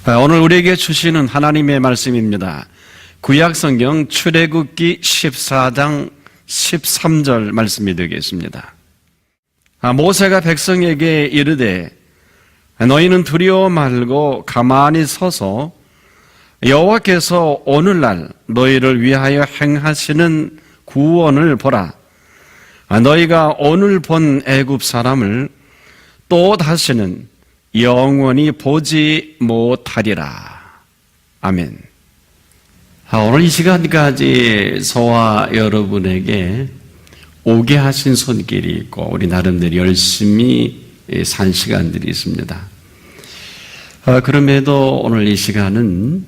오늘 우리에게 주시는 하나님의 말씀입니다. 구약성경 출애굽기 14장 13절 말씀이 되겠습니다. 모세가 백성에게 이르되 너희는 두려워 말고 가만히 서서 여호와께서 오늘날 너희를 위하여 행하시는 구원을 보라. 너희가 오늘 본 애굽 사람을 또 다시는 영원히 보지 못하리라. 아멘. 오늘 이 시간까지 저와 여러분에게 오게 하신 손길이 있고 우리 나름대로 열심히 산 시간들이 있습니다. 그럼에도 오늘 이 시간은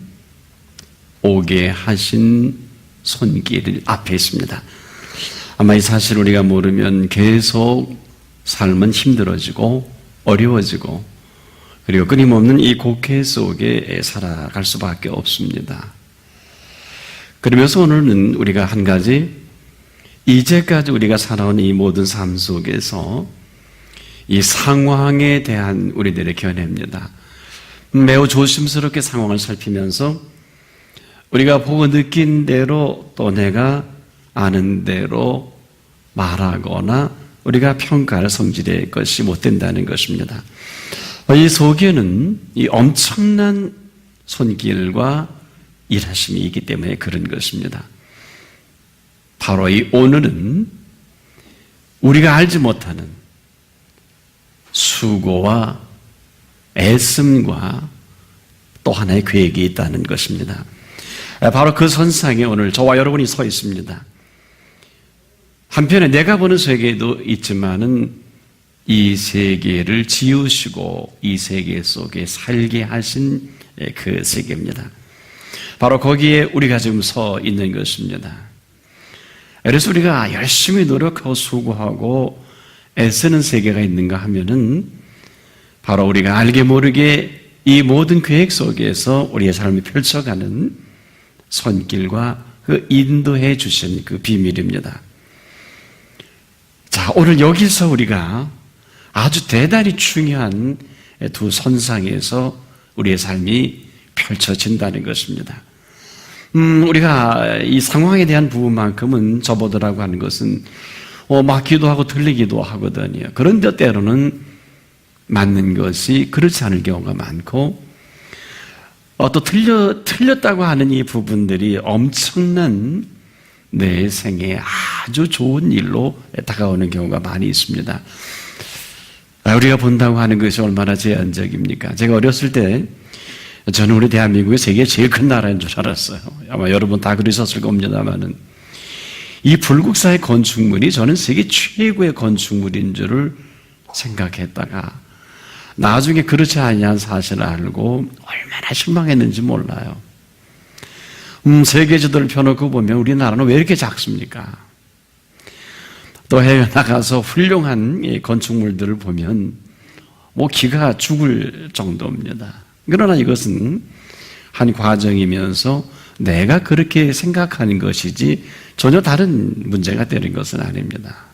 오게 하신 손길 앞에 있습니다. 아마 이 사실 우리가 모르면 계속 삶은 힘들어지고 어려워지고 그리고 끊임없는 이 곡해 속에 살아갈 수밖에 없습니다. 그러면서 오늘은 우리가 한 가지 이제까지 우리가 살아온 이 모든 삶 속에서 이 상황에 대한 우리들의 견해입니다. 매우 조심스럽게 상황을 살피면서 우리가 보고 느낀 대로 또 내가 아는 대로 말하거나 우리가 평가할 성질의 것이 못 된다는 것입니다. 이 속에는 이 엄청난 손길과 일하심이 있기 때문에 그런 것입니다. 바로 이 오늘은 우리가 알지 못하는 수고와 애씀과 또 하나의 계획이 있다는 것입니다. 바로 그 선상에 오늘 저와 여러분이 서 있습니다. 한편에 내가 보는 세계도 있지만은 이 세계를 지으시고 이 세계 속에 살게 하신 그 세계입니다. 바로 거기에 우리가 지금 서 있는 것입니다. 그래서 우리가 열심히 노력하고 수고하고 애쓰는 세계가 있는가 하면은 바로 우리가 알게 모르게 이 모든 계획 속에서 우리의 삶을 펼쳐가는 손길과 그 인도해 주신 그 비밀입니다. 자, 오늘 여기서 우리가 아주 대단히 중요한 두 선상에서 우리의 삶이 펼쳐진다는 것입니다. 우리가 이 상황에 대한 부분만큼은 저보더라고 하는 것은 맞기도 하고 틀리기도 하거든요. 그런데 때로는 맞는 것이 그렇지 않을 경우가 많고 또 틀렸다고 하는 이 부분들이 엄청난 내 생에 아주 좋은 일로 다가오는 경우가 많이 있습니다. 우리가 본다고 하는 것이 얼마나 제한적입니까? 제가 어렸을 때 저는 우리 대한민국이 세계 제일 큰 나라인 줄 알았어요. 아마 여러분 다 그러셨을 겁니다만은 이 불국사의 건축물이 저는 세계 최고의 건축물인 줄을 생각했다가 나중에 그렇지 아니한 사실을 알고 얼마나 실망했는지 몰라요. 세계 지도를 펴놓고 보면 우리나라는 왜 이렇게 작습니까? 또 해외 나가서 훌륭한 건축물들을 보면 기가 죽을 정도입니다. 그러나 이것은 한 과정이면서 내가 그렇게 생각하는 것이지 전혀 다른 문제가 되는 것은 아닙니다.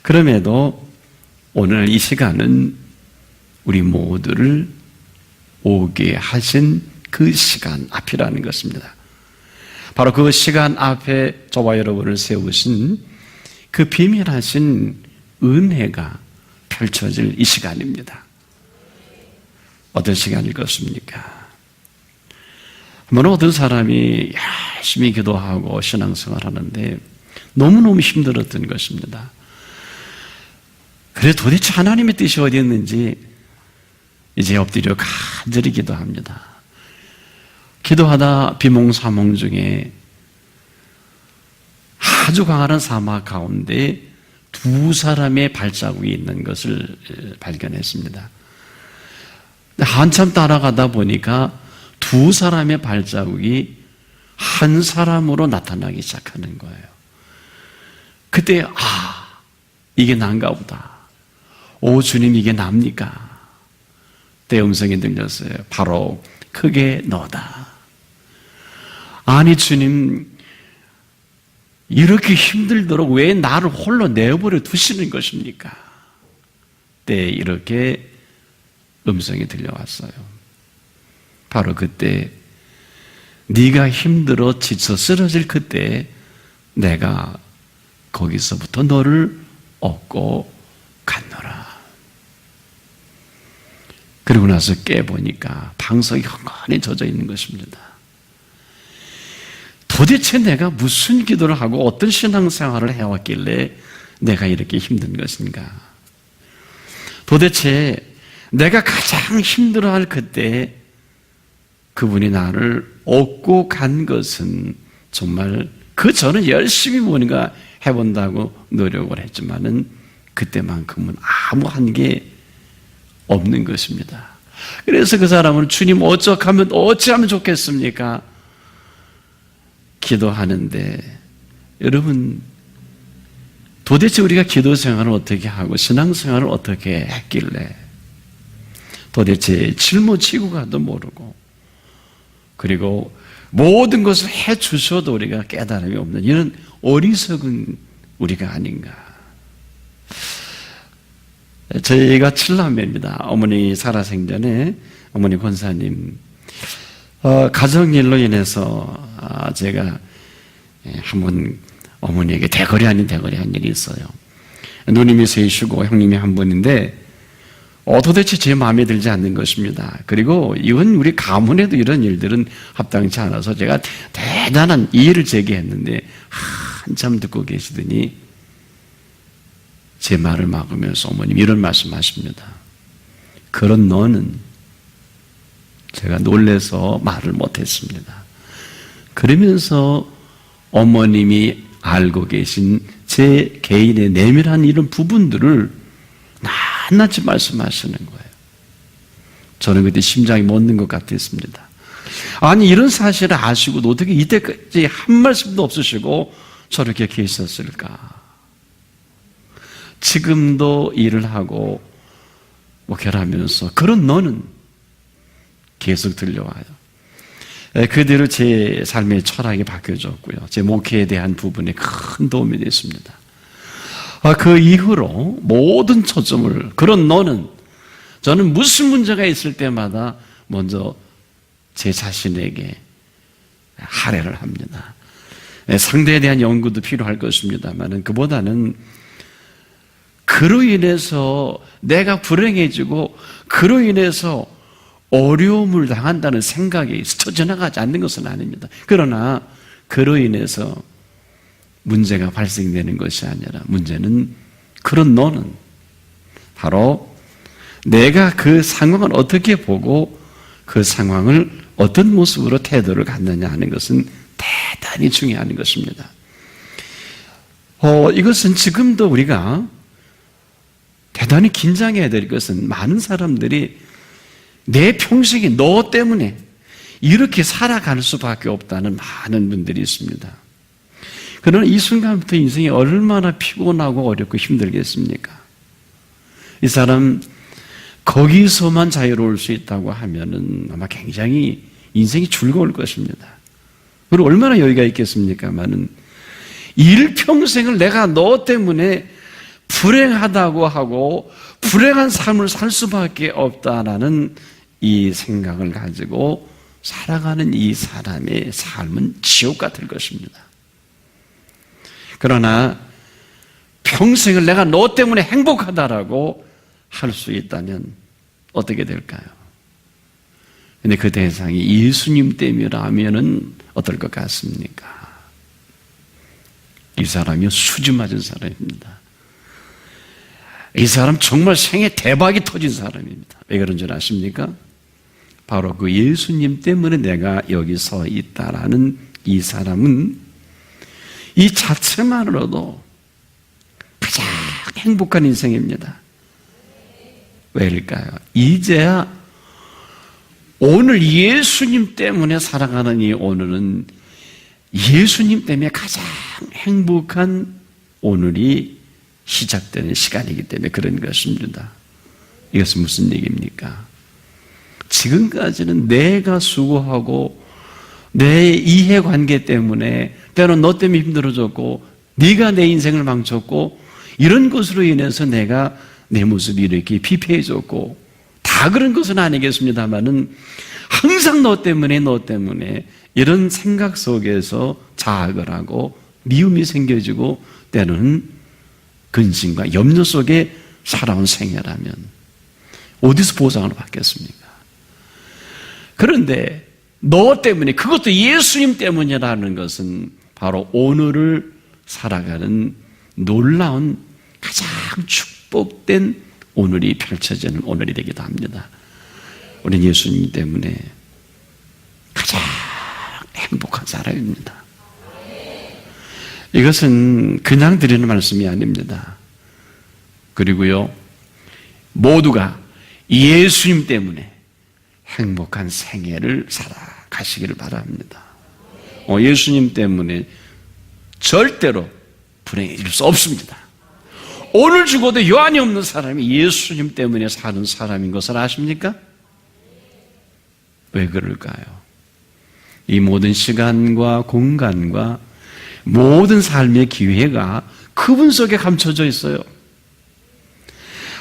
그럼에도 오늘 이 시간은 우리 모두를 오게 하신 그 시간 앞이라는 것입니다. 바로 그 시간 앞에 저와 여러분을 세우신 그 비밀하신 은혜가 펼쳐질 이 시간입니다. 어떤 시간일 것입니까? 한번 어떤 사람이 열심히 기도하고 신앙생활 하는데 너무너무 힘들었던 것입니다. 그래서 도대체 하나님의 뜻이 어디 있는지 이제 엎드려 간절히 기도합니다. 기도하다 비몽사몽 중에 아주 강한 사막 가운데 두 사람의 발자국이 있는 것을 발견했습니다. 한참 따라가다 보니까 두 사람의 발자국이 한 사람으로 나타나기 시작하는 거예요. 그때 이게 난가 보다. 오 주님, 이게 납니까? 때 음성이 들렸어요. 바로 크게 너다. 아니 주님, 이렇게 힘들도록 왜 나를 홀로 내버려 두시는 것입니까? 때 이렇게 음성이 들려왔어요. 바로 그때 네가 힘들어 지쳐 쓰러질 그때 내가 거기서부터 너를 얻고 갔노라. 그리고 나서 깨보니까 방석이 헝건히 젖어 있는 것입니다. 도대체 내가 무슨 기도를 하고 어떤 신앙생활을 해왔길래 내가 이렇게 힘든 것인가? 도대체 내가 가장 힘들어할 그때 그분이 나를 얻고 간 것은 정말 그 전에 열심히 뭔가 해본다고 노력을 했지만은 그때만큼은 아무 한계 없는 것입니다. 그래서 그 사람은 주님 어찌하면 좋겠습니까? 기도하는데 여러분 도대체 우리가 기도 생활을 어떻게 하고 신앙 생활을 어떻게 했길래 도대체 짊어지고 가도 모르고 그리고 모든 것을 해 주셔도 우리가 깨달음이 없는 이런 어리석은 우리가 아닌가. 저희가 7남매입니다. 어머니 살아생전에 어머니 권사님 가정일로 인해서 제가 한번 어머니에게 대거리 아닌 대거리 한 일이 있어요. 누님이 셋이고 형님이 한 분인데 도대체 제 마음에 들지 않는 것입니다. 그리고 이건 우리 가문에도 이런 일들은 합당치 않아서 제가 대단한 이의를 제기했는데 한참 듣고 계시더니 제 말을 막으면서 어머님 이런 말씀하십니다. 그런 너는 제가 놀라서 말을 못했습니다. 그러면서 어머님이 알고 계신 제 개인의 내면한 이런 부분들을 낱낱이 말씀하시는 거예요. 저는 그때 심장이 멎는 것 같았습니다. 아니 이런 사실을 아시고도 어떻게 이때까지 한 말씀도 없으시고 저렇게 계셨을까? 지금도 일을 하고 목회하면서 그런 너는 계속 들려와요. 그대로 제 삶의 철학이 바뀌어졌고요. 제 목회에 대한 부분에 큰 도움이 됐습니다. 그 이후로 모든 초점을 그런 너는 저는 무슨 문제가 있을 때마다 먼저 제 자신에게 할애를 합니다. 상대에 대한 연구도 필요할 것입니다만 그보다는 그로 인해서 내가 불행해지고 그로 인해서 어려움을 당한다는 생각이 스쳐 지나가지 않는 것은 아닙니다. 그러나 그로 인해서 문제가 발생되는 것이 아니라 문제는 그런 너는 바로 내가 그 상황을 어떻게 보고 그 상황을 어떤 모습으로 태도를 갖느냐 하는 것은 대단히 중요한 것입니다. 이것은 지금도 우리가 대단히 긴장해야 될 것은 많은 사람들이 내 평생에 너 때문에 이렇게 살아갈 수밖에 없다는 많은 분들이 있습니다. 그러나 이 순간부터 인생이 얼마나 피곤하고 어렵고 힘들겠습니까? 이 사람 거기서만 자유로울 수 있다고 하면은 아마 굉장히 인생이 즐거울 것입니다. 그리고 얼마나 여유가 있겠습니까만은 일평생을 내가 너 때문에 불행하다고 하고 불행한 삶을 살 수밖에 없다라는 이 생각을 가지고 살아가는 이 사람의 삶은 지옥 같을 것입니다. 그러나 평생을 내가 너 때문에 행복하다라고 할 수 있다면 어떻게 될까요? 근데 그 대상이 예수님 때문이라면은 어떨 것 같습니까? 이 사람이 수지 맞은 사람입니다. 이 사람 정말 생애 대박이 터진 사람입니다. 왜 그런 줄 아십니까? 바로 그 예수님 때문에 내가 여기 서 있다라는 이 사람은 이 자체만으로도 가장 행복한 인생입니다. 왜일까요? 이제야 오늘 예수님 때문에 살아가는 이 오늘은 예수님 때문에 가장 행복한 오늘이 시작되는 시간이기 때문에 그런 것입니다. 이것은 무슨 얘기입니까? 지금까지는 내가 수고하고 내 이해관계 때문에 때로는 너 때문에 힘들어졌고 네가 내 인생을 망쳤고 이런 것으로 인해서 내가 내 모습이 이렇게 피폐해졌고 다 다 그런 것은 아니겠습니다만은 항상 너 때문에 이런 생각 속에서 자학을 하고 미움이 생겨지고 때로는 근심과 염려 속에 살아온 생애라면 어디서 보상을 받겠습니까? 그런데 너 때문에, 그것도 예수님 때문이라는 것은 바로 오늘을 살아가는 놀라운 가장 축복된 오늘이 펼쳐지는 오늘이 되기도 합니다. 우리는 예수님 때문에 가장 행복한 사람입니다. 이것은 그냥 드리는 말씀이 아닙니다. 그리고요, 모두가 예수님 때문에 행복한 생애를 살아가시기를 바랍니다. 예수님 때문에 절대로 불행해질 수 없습니다. 오늘 죽어도 여한이 없는 사람이 예수님 때문에 사는 사람인 것을 아십니까? 왜 그럴까요? 이 모든 시간과 공간과 모든 삶의 기회가 그분 속에 감춰져 있어요.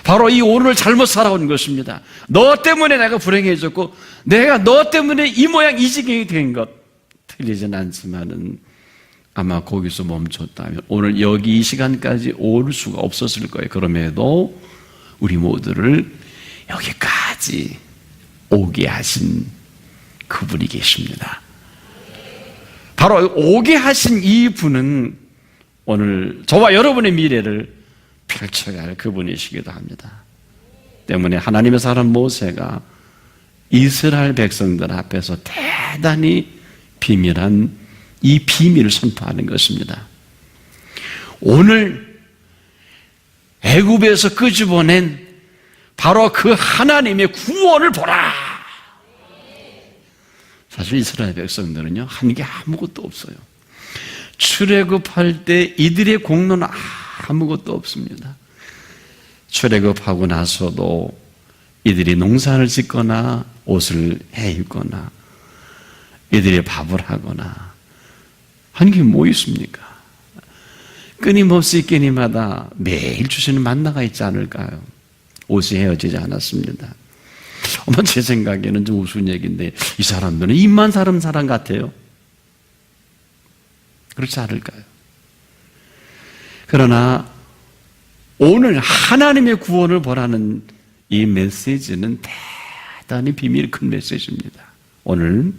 바로 이 오늘을 잘못 살아온 것입니다. 너 때문에 내가 불행해졌고 내가 너 때문에 이 모양 이 지경이 된 것 틀리진 않지만은 아마 거기서 멈췄다면 오늘 여기 이 시간까지 올 수가 없었을 거예요. 그럼에도 우리 모두를 여기까지 오게 하신 그분이 계십니다. 바로 오게 하신 이 분은 오늘 저와 여러분의 미래를 펼쳐갈 그분이시기도 합니다. 때문에 하나님의 사람 모세가 이스라엘 백성들 앞에서 대단히 비밀한 이 비밀을 선포하는 것입니다. 오늘 애굽에서 끄집어낸 바로 그 하나님의 구원을 보라. 사실 이스라엘 백성들은요, 한 게 아무것도 없어요. 출애굽할 때 이들의 공로는 아무것도 없습니다. 출애굽하고 나서도 이들이 농사를 짓거나 옷을 해 입거나 이들이 밥을 하거나 한 게 뭐 있습니까? 끊임없이 끼니마다 매일 주시는 만나가 있지 않을까요? 옷이 헤어지지 않았습니다. 제 생각에는 좀 우스운 얘기인데 이 사람들은 입만 사람 같아요. 그렇지 않을까요? 그러나 오늘 하나님의 구원을 보라는 이 메시지는 대단히 비밀 큰 메시지입니다. 오늘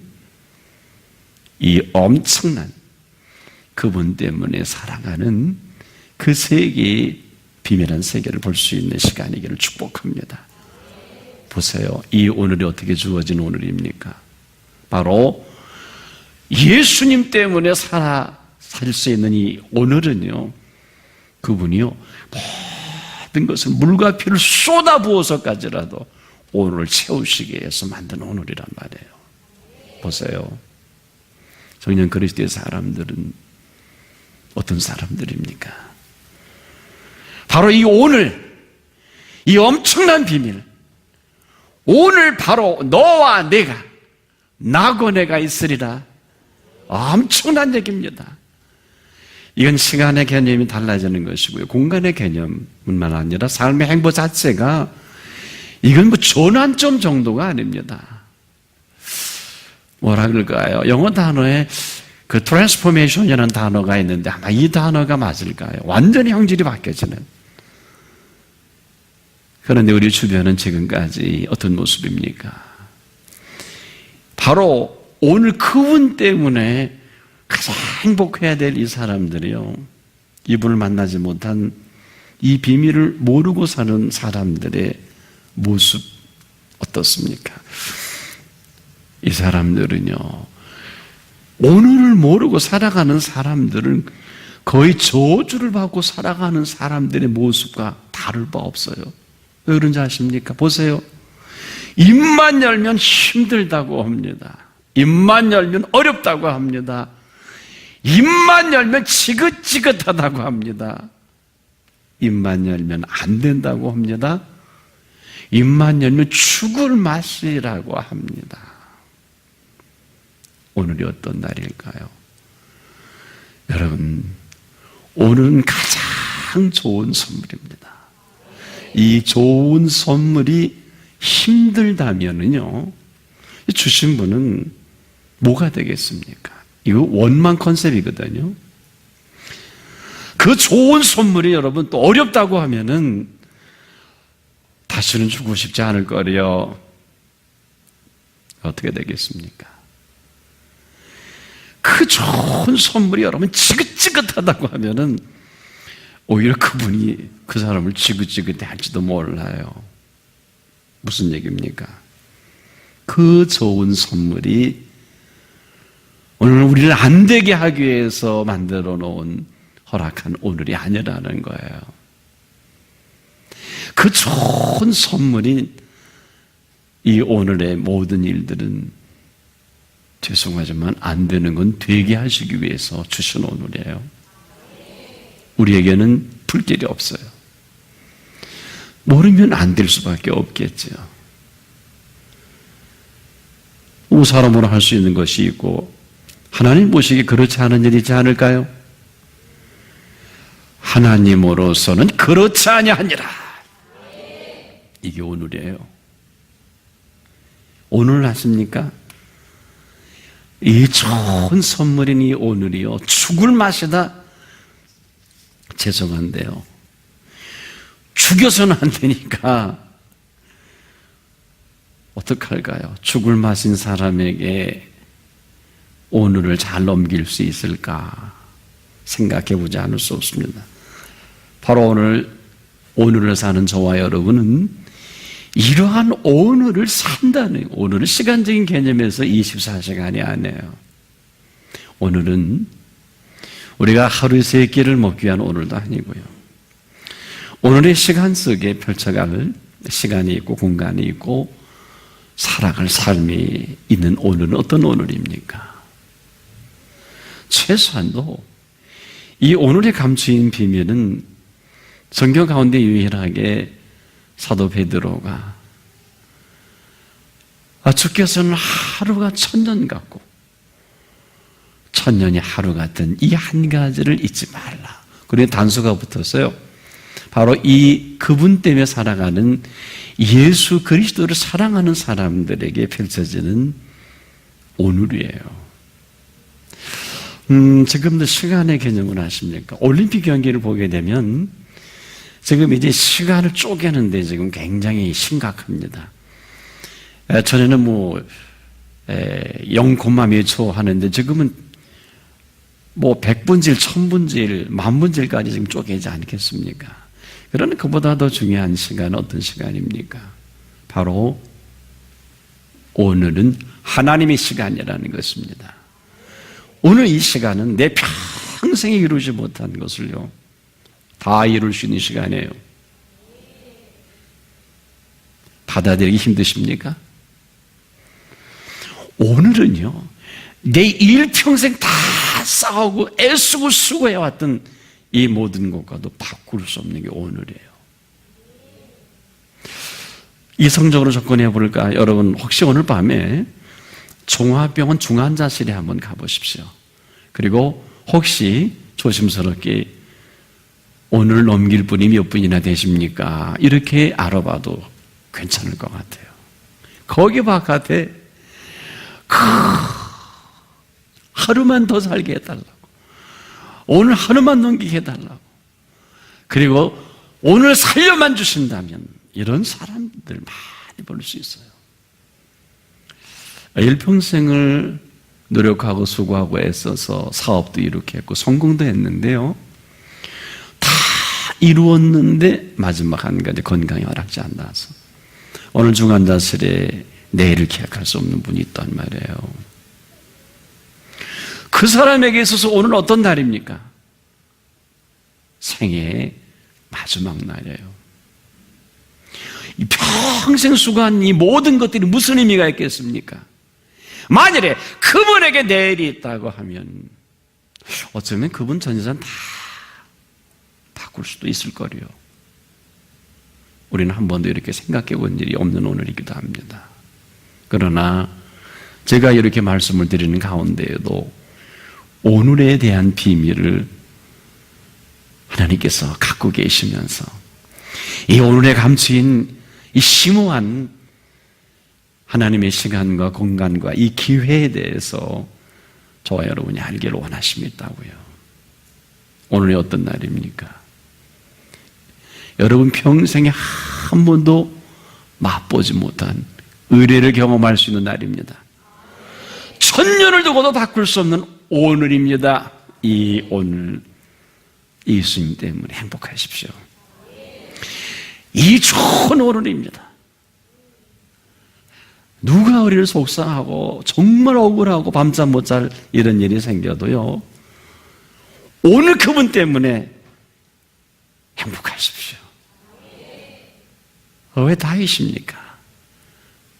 이 엄청난 그분 때문에 살아가는 그 세계의 비밀한 세계를 볼 수 있는 시간이기를 축복합니다. 보세요. 이 오늘이 어떻게 주어진 오늘입니까? 바로 예수님 때문에 살 수 있는 이 오늘은요, 그분이요, 모든 것을 물과 피를 쏟아부어서까지라도 오늘을 채우시기 위해서 만든 오늘이란 말이에요. 보세요. 정녕 그리스도의 사람들은 어떤 사람들입니까? 바로 이 오늘, 이 엄청난 비밀, 오늘 바로 너와 내가 나고 내가 있으리라. 엄청난 얘기입니다. 이건 시간의 개념이 달라지는 것이고요, 공간의 개념뿐만 아니라 삶의 행보 자체가 이건 전환점 정도가 아닙니다. 뭐라 그럴까요? 영어 단어에 그 트랜스포메이션이라는 단어가 있는데 아마 이 단어가 맞을까요? 완전히 형질이 바뀌어지는. 그런데 우리 주변은 지금까지 어떤 모습입니까? 바로 오늘 그분 때문에 가장 행복해야 될 이 사람들이요, 이분을 만나지 못한 이 비밀을 모르고 사는 사람들의 모습 어떻습니까? 이 사람들은요, 오늘을 모르고 살아가는 사람들은 거의 저주를 받고 살아가는 사람들의 모습과 다를 바 없어요. 왜 그런지 아십니까? 보세요. 입만 열면 힘들다고 합니다. 입만 열면 어렵다고 합니다. 입만 열면 지긋지긋하다고 합니다. 입만 열면 안 된다고 합니다. 입만 열면 죽을 맛이라고 합니다. 오늘이 어떤 날일까요? 여러분, 오늘은 가장 좋은 선물입니다. 이 좋은 선물이 힘들다면은요, 주신 분은 뭐가 되겠습니까? 이거 원망 컨셉이거든요. 그 좋은 선물이 여러분 또 어렵다고 하면은 다시는 주고 싶지 않을 거려. 어떻게 되겠습니까? 그 좋은 선물이 여러분 지긋지긋하다고 하면은 오히려 그분이 그 사람을 지긋지긋해 할지도 몰라요. 무슨 얘기입니까? 그 좋은 선물이 오늘 우리를 안 되게 하기 위해서 만들어 놓은 허락한 오늘이 아니라는 거예요. 그 좋은 선물이 이 오늘의 모든 일들은 죄송하지만 안 되는 건 되게 하시기 위해서 주신 오늘이에요. 우리에게는 풀 길이 없어요. 모르면 안 될 수밖에 없겠죠. 사람으로 할 수 있는 것이 있고 하나님 보시기에 그렇지 않은 일이 있지 않을까요? 하나님으로서는 그렇지 아니하니라. 이게 오늘이에요. 오늘 아십니까? 이 좋은 선물인 이 오늘이요, 죽을 맛이다. 죄송한데요, 죽여서는 안 되니까 어떡할까요? 죽을 맛인 사람에게 오늘을 잘 넘길 수 있을까 생각해 보지 않을 수 없습니다. 바로 오늘을 사는 저와 여러분은 이러한 오늘을 산다는, 오늘은 시간적인 개념에서 24시간이 아니에요. 오늘은 우리가 하루에 3끼를 먹기 위한 오늘도 아니고요. 오늘의 시간 속에 펼쳐갈 시간이 있고 공간이 있고 살아갈 삶이 있는 오늘은 어떤 오늘입니까? 최소한도 이 오늘의 감추인 비밀은 성경 가운데 유일하게 사도 베드로가 주께서는 하루가 1000년 같고 1000년이 하루 같은 이 한 가지를 잊지 말라. 그리고 단수가 붙었어요. 바로 이 그분 때문에 살아가는 예수 그리스도를 사랑하는 사람들에게 펼쳐지는 오늘이에요. 지금도 시간의 개념을 아십니까? 올림픽 경기를 보게 되면 지금 이제 시간을 쪼개는데 지금 굉장히 심각합니다. 전에는 0몇 초 하는데 지금은 100분질, 1000분질, 만분질까지 지금 쪼개지 않겠습니까? 그러나 그보다 더 중요한 시간은 어떤 시간입니까? 바로 오늘은 하나님의 시간이라는 것입니다. 오늘 이 시간은 내 평생에 이루지 못한 것을요, 다 이룰 수 있는 시간이에요. 받아들이기 힘드십니까? 오늘은요, 내 일평생 다 싸우고 애쓰고 수고해왔던 이 모든 것과도 바꿀 수 없는 게 오늘이에요. 이성적으로 접근해 볼까? 여러분, 혹시 오늘 밤에 종합병원 중환자실에 한번 가보십시오. 그리고 혹시 조심스럽게 오늘 넘길 분이 몇 분이나 되십니까? 이렇게 알아봐도 괜찮을 것 같아요. 거기 바깥에 하루만 더 살게 해달라고, 오늘 하루만 넘기게 해달라고, 그리고 오늘 살려만 주신다면 이런 사람들 많이 볼 수 있어요. 일평생을 노력하고 수고하고 애써서 사업도 이렇게 했고 성공도 했는데요, 다 이루었는데 마지막 한 가지, 건강이 허락지 않아서 오늘 중환자실에 내일을 기약할 수 없는 분이 있단 말이에요. 그 사람에게 있어서 오늘 어떤 날입니까? 생애의 마지막 날이에요. 이 평생 수고한 이 모든 것들이 무슨 의미가 있겠습니까? 만일에 그분에게 내일이 있다고 하면 어쩌면 그분 전 재산 다 바꿀 수도 있을 거래요. 우리는 한 번도 이렇게 생각해 본 일이 없는 오늘이기도 합니다. 그러나 제가 이렇게 말씀을 드리는 가운데에도 오늘에 대한 비밀을 하나님께서 갖고 계시면서 이 오늘에 감추인 이 심오한 하나님의 시간과 공간과 이 기회에 대해서 저와 여러분이 알기를 원하십니다고요. 오늘이 어떤 날입니까? 여러분 평생에 한 번도 맛보지 못한 의뢰를 경험할 수 있는 날입니다. 천년을 두고도 바꿀 수 없는 오늘입니다. 이 오늘 예수님 때문에 행복하십시오. 이 좋은 오늘입니다. 누가 우리를 속상하고 정말 억울하고 밤잠 못 잘 이런 일이 생겨도요, 오늘 그분 때문에 행복하십시오. 왜 다윗입니까?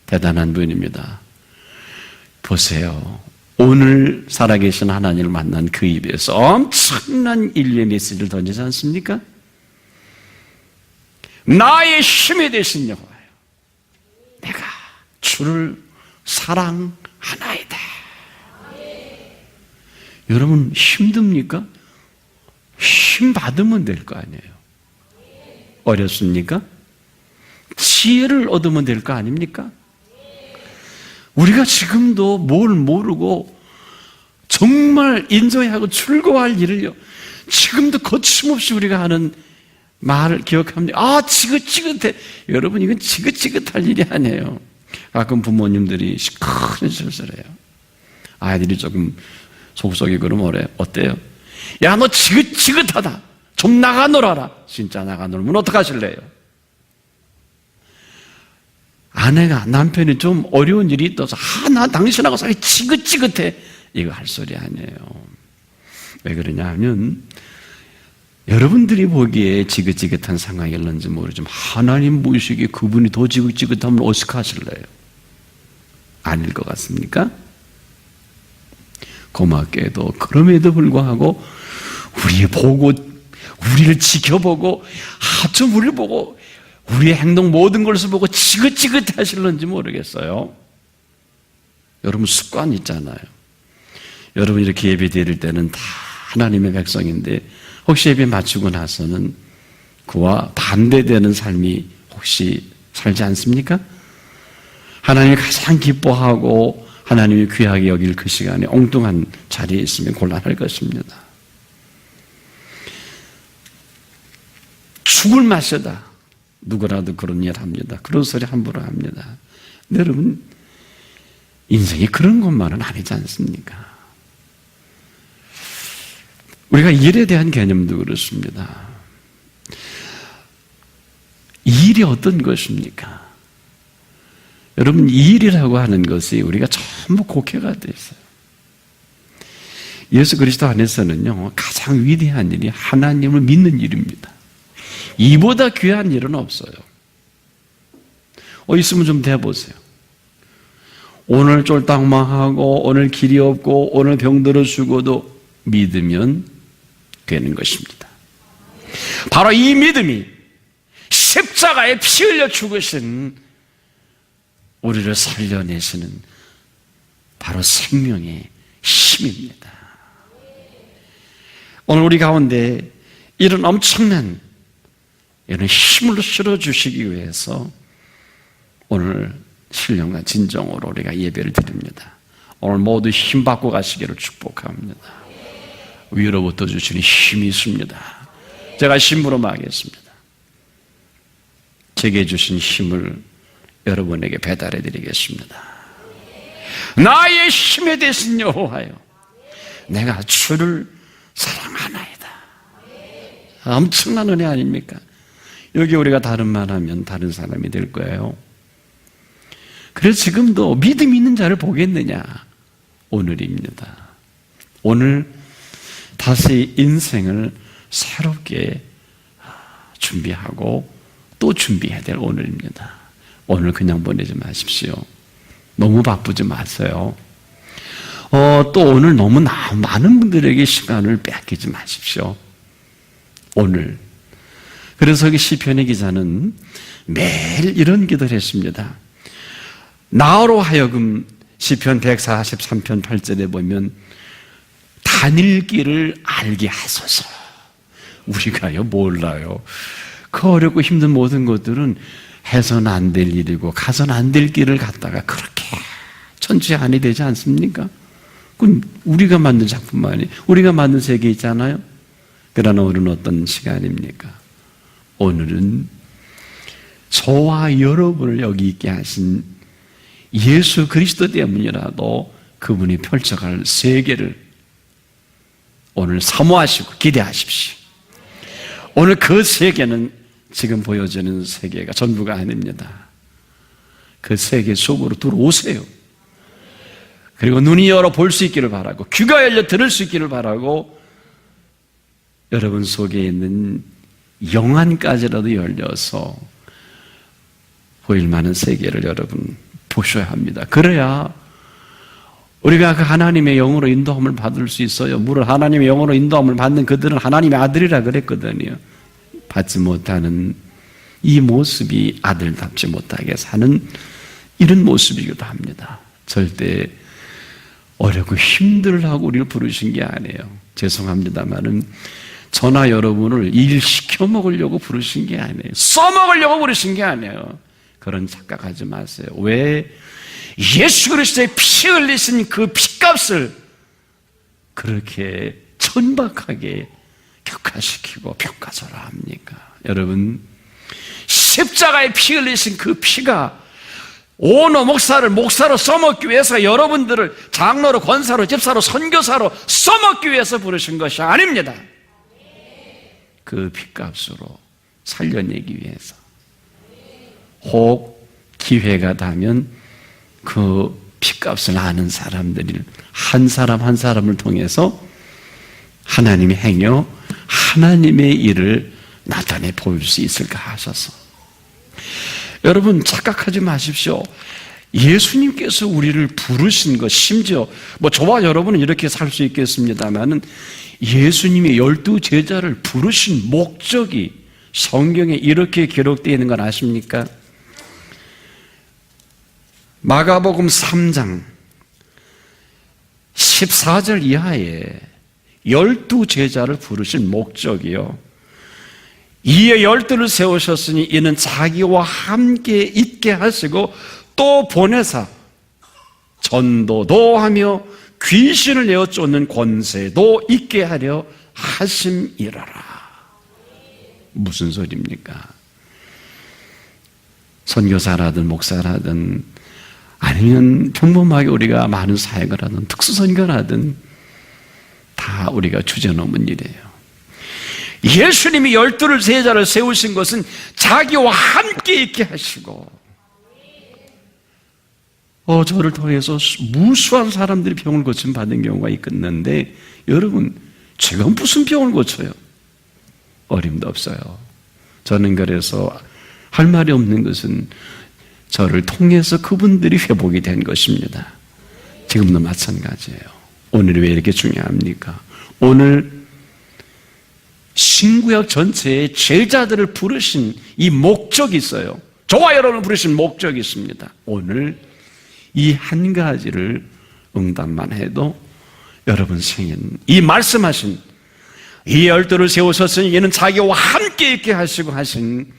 대단한 분입니다. 보세요. 오늘 살아계신 하나님을 만난 그 입에서 엄청난 인류의 메시지를 던지지 않습니까? 나의 힘이 되신 여호와여, 내가 주를 사랑하나이다. 여러분 힘듭니까? 힘 받으면 될 거 아니에요. 어렵습니까? 지혜를 얻으면 될 거 아닙니까? 우리가 지금도 뭘 모르고 정말 인정해야 하고 즐거워할 일을요, 지금도 거침없이 우리가 하는 말을 기억합니다. 아, 지긋지긋해. 여러분, 이건 지긋지긋할 일이 아니에요. 가끔 부모님들이 큰 실수를 해요. 아이들이 조금 속속이 그러면 어때요? 야, 너 지긋지긋하다. 좀 나가 놀아라. 진짜 나가 놀면 어떡하실래요? 아내가, 남편이 좀 어려운 일이 있어서 나 당신하고 살기 지긋지긋해. 이거 할 소리 아니에요. 왜 그러냐 하면 여러분들이 보기에 지긋지긋한 상황이었는지 모르지만 하나님 보시기에 그분이 더 지긋지긋하면 어떻게 하실래요? 아닐 것 같습니까? 고맙게도 그럼에도 불구하고 우리를 지켜보고 좀 우리를 보고 우리의 행동 모든 것을 보고 지긋지긋 하실는지 모르겠어요. 여러분 습관 있잖아요. 여러분 이렇게 예배 드릴 때는 다 하나님의 백성인데 혹시 예배 마치고 나서는 그와 반대되는 삶이 혹시 살지 않습니까? 하나님이 가장 기뻐하고 하나님이 귀하게 여길 그 시간에 엉뚱한 자리에 있으면 곤란할 것입니다. 죽을 맛이다. 누구라도 그런 일 합니다. 그런 소리 함부로 합니다. 여러분, 인생이 그런 것만은 아니지 않습니까? 우리가 일에 대한 개념도 그렇습니다. 일이 어떤 것입니까? 여러분, 일이라고 하는 것이 우리가 전부 곡해가 되어 있어요. 예수 그리스도 안에서는요, 가장 위대한 일이 하나님을 믿는 일입니다. 이보다 귀한 일은 없어요. 있으면 좀 대보세요. 오늘 쫄딱망하고 오늘 길이 없고 오늘 병들어 죽어도 믿으면 되는 것입니다. 바로 이 믿음이 십자가에 피 흘려 죽으신 우리를 살려내시는 바로 생명의 힘입니다. 오늘 우리 가운데 이런 엄청난 이런 힘을 실어주시기 위해서 오늘 신령과 진정으로 우리가 예배를 드립니다. 오늘 모두 힘 받고 가시기를 축복합니다. 위로부터 주시는 힘이 있습니다. 제가 심부름 하겠습니다. 제게 주신 힘을 여러분에게 배달해 드리겠습니다. 나의 힘에 대신 여호와여, 내가 주를 사랑하나이다. 엄청난 은혜 아닙니까? 여기 우리가 다른 말 하면 다른 사람이 될 거예요. 그래서 지금도 믿음 있는 자를 보겠느냐? 오늘입니다. 오늘 다시 인생을 새롭게 준비하고 또 준비해야 될 오늘입니다. 오늘 그냥 보내지 마십시오. 너무 바쁘지 마세요. 또 오늘 너무 많은 분들에게 시간을 뺏기지 마십시오. 오늘. 그래서 그 시편의 기자는 매일 이런 기도를 했습니다. 나로 하여금 시편 143편 8절에 보면 다닐 길을 알게 하소서. 우리가요 몰라요. 그 어렵고 힘든 모든 것들은 해서는 안 될 일이고 가서는 안 될 길을 갔다가 그렇게 천추안이 되지 않습니까? 그건 우리가 만든 작품만이, 우리가 만든 세계 있잖아요. 그러나 오늘은 어떤 시간입니까? 오늘은 저와 여러분을 여기 있게 하신 예수 그리스도 때문이라도 그분이 펼쳐갈 세계를 오늘 사모하시고 기대하십시오. 오늘 그 세계는 지금 보여지는 세계가 전부가 아닙니다. 그 세계 속으로 들어오세요. 그리고 눈이 열어 볼 수 있기를 바라고, 귀가 열려 들을 수 있기를 바라고, 여러분 속에 있는 영안까지라도 열려서 보일 만한 세계를 여러분 보셔야 합니다. 그래야 우리가 그 하나님의 영으로 인도함을 받을 수 있어요. 물론 하나님의 영으로 인도함을 받는 그들은 하나님의 아들이라 그랬거든요. 받지 못하는 이 모습이 아들답지 못하게 사는 이런 모습이기도 합니다. 절대 어렵고 힘들라고 우리를 부르신 게 아니에요. 죄송합니다만은 저나 여러분을 일시켜 먹으려고 부르신 게 아니에요. 써먹으려고 부르신 게 아니에요. 그런 착각하지 마세요. 왜 예수 그리스도의 피 흘리신 그 피값을 그렇게 천박하게 격하시키고 평가절하 합니까? 여러분, 십자가에 피 흘리신 그 피가 오너 목사로 써먹기 위해서 여러분들을 장로로, 권사로, 집사로, 선교사로 써먹기 위해서 부르신 것이 아닙니다. 그 피값으로 살려내기 위해서. 혹 기회가 닿으면 그 피값을 아는 사람들을 한 사람 한 사람을 통해서 하나님이 행여 하나님의 일을 나타내 보일 수 있을까 하셔서. 여러분 착각하지 마십시오. 예수님께서 우리를 부르신 것, 심지어 저와 여러분은 이렇게 살 수 있겠습니다만은 예수님이 12 제자를 부르신 목적이 성경에 이렇게 기록되어 있는 걸 아십니까? 마가복음 3장 14절 이하에 12 제자를 부르신 목적이요, 이에 12를 세우셨으니 이는 자기와 함께 있게 하시고 또 보내사 전도도 하며 귀신을 내어 쫓는 권세도 있게 하려 하심이라라. 무슨 소리입니까? 선교사라든 목사라든 아니면 평범하게 우리가 많은 사역을 하든 특수선교를 하든 다 우리가 주저넘은 일이에요. 예수님이 12를 제자를 세우신 것은 자기와 함께 있게 하시고, 저를 통해서 무수한 사람들이 병을 고침 받은 경우가 있겠는데, 여러분 제가 무슨 병을 고쳐요? 어림도 없어요. 저는 그래서 할 말이 없는 것은 저를 통해서 그분들이 회복이 된 것입니다. 지금도 마찬가지예요. 오늘이 왜 이렇게 중요합니까? 오늘 신구약 전체에 제자들을 부르신 이 목적이 있어요. 저와 여러분을 부르신 목적이 있습니다. 오늘 이 한 가지를 응답만 해도 여러분 생에는 이 말씀하신 이 12를 세우셨으니 이는 자기와 함께 있게 하시고 하신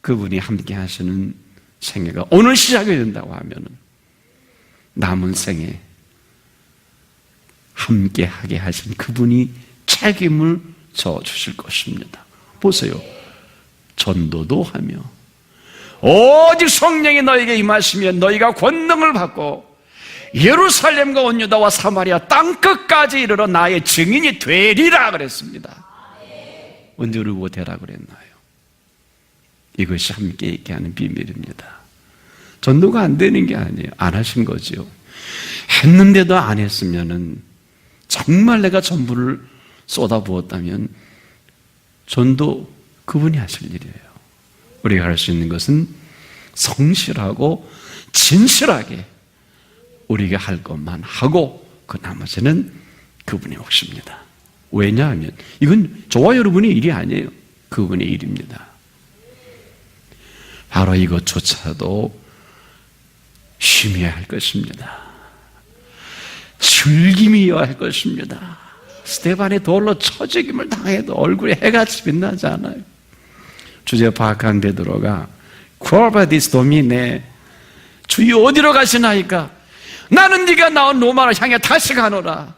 그분이 함께 하시는 생애가 오늘 시작이 된다고 하면 남은 생에 함께 하게 하신 그분이 책임을 져 주실 것입니다. 보세요. 전도도 하며 오직 성령이 너에게 임하시면 너희가 권능을 받고 예루살렘과 온 유다와 사마리아 땅끝까지 이르러 나의 증인이 되리라 그랬습니다. 언제 그러고 되라 그랬나요? 이것이 함께 있게 하는 비밀입니다. 전도가 안 되는 게 아니에요. 안 하신 거죠. 했는데도 안 했으면은 정말 내가 전부를 쏟아부었다면 전도 그분이 하실 일이에요. 우리가 할 수 있는 것은 성실하고 진실하게 우리가 할 것만 하고 그 나머지는 그분의 몫입니다. 왜냐하면 이건 저와 여러분의 일이 아니에요. 그분의 일입니다. 바로 이것조차도 심해야 할 것입니다. 즐김이어야 할 것입니다. 스데반이 돌로 쳐죽임을 당해도 얼굴에 해같이 빛나지 않아요. 주제 파악한 베드로가 구아바디스 도미네, 주여 어디로 가시나이까? 나는 네가 나온 로마를 향해 다시 가노라.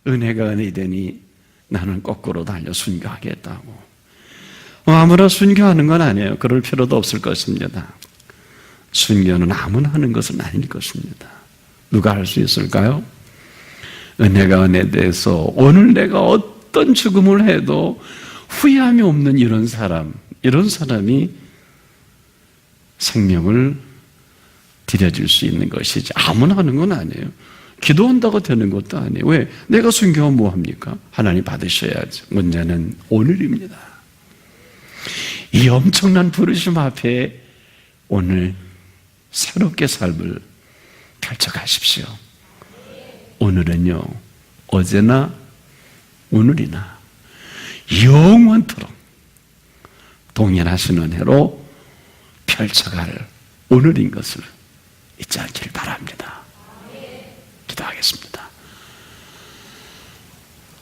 은혜가 은혜 되니 나는 거꾸로 달려 순교하겠다고. 아무나 순교하는 건 아니에요. 그럴 필요도 없을 것입니다. 순교는 아무나 하는 것은 아닐 것입니다. 누가 할 수 있을까요? 은혜가 은혜에 대해서 오늘 내가 어떤 죽음을 해도 후회함이 없는 이런 사람이 생명을 드려줄 수 있는 것이지 아무나 하는 건 아니에요. 기도한다고 되는 것도 아니에요. 왜? 내가 순교하면 뭐합니까? 하나님 받으셔야죠. 문제는 오늘입니다. 이 엄청난 부르심 앞에 오늘 새롭게 삶을 펼쳐가십시오. 오늘은요, 어제나 오늘이나 영원토록 동일하신 은혜로 펼쳐갈 오늘인 것을 잊지 않길 바랍니다. 기도하겠습니다.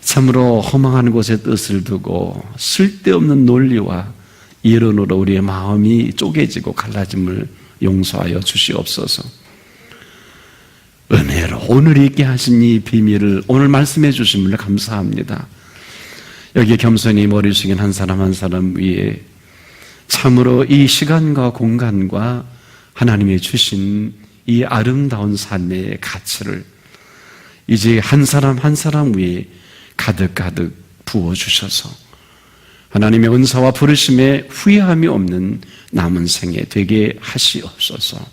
참으로 허망한 곳에 뜻을 두고 쓸데없는 논리와 이론으로 우리의 마음이 쪼개지고 갈라짐을 용서하여 주시옵소서. 은혜로 오늘 있게 하신 이 비밀을 오늘 말씀해 주심을 감사합니다. 여기 겸손히 머리 숙인 한 사람 한 사람 위에 참으로 이 시간과 공간과 하나님이 주신 이 아름다운 삶의 가치를 이제 한 사람 한 사람 위에 가득가득 부어주셔서 하나님의 은사와 부르심에 후회함이 없는 남은 생에 되게 하시옵소서.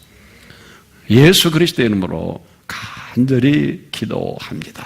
예수 그리스도의 이름으로 간절히 기도합니다.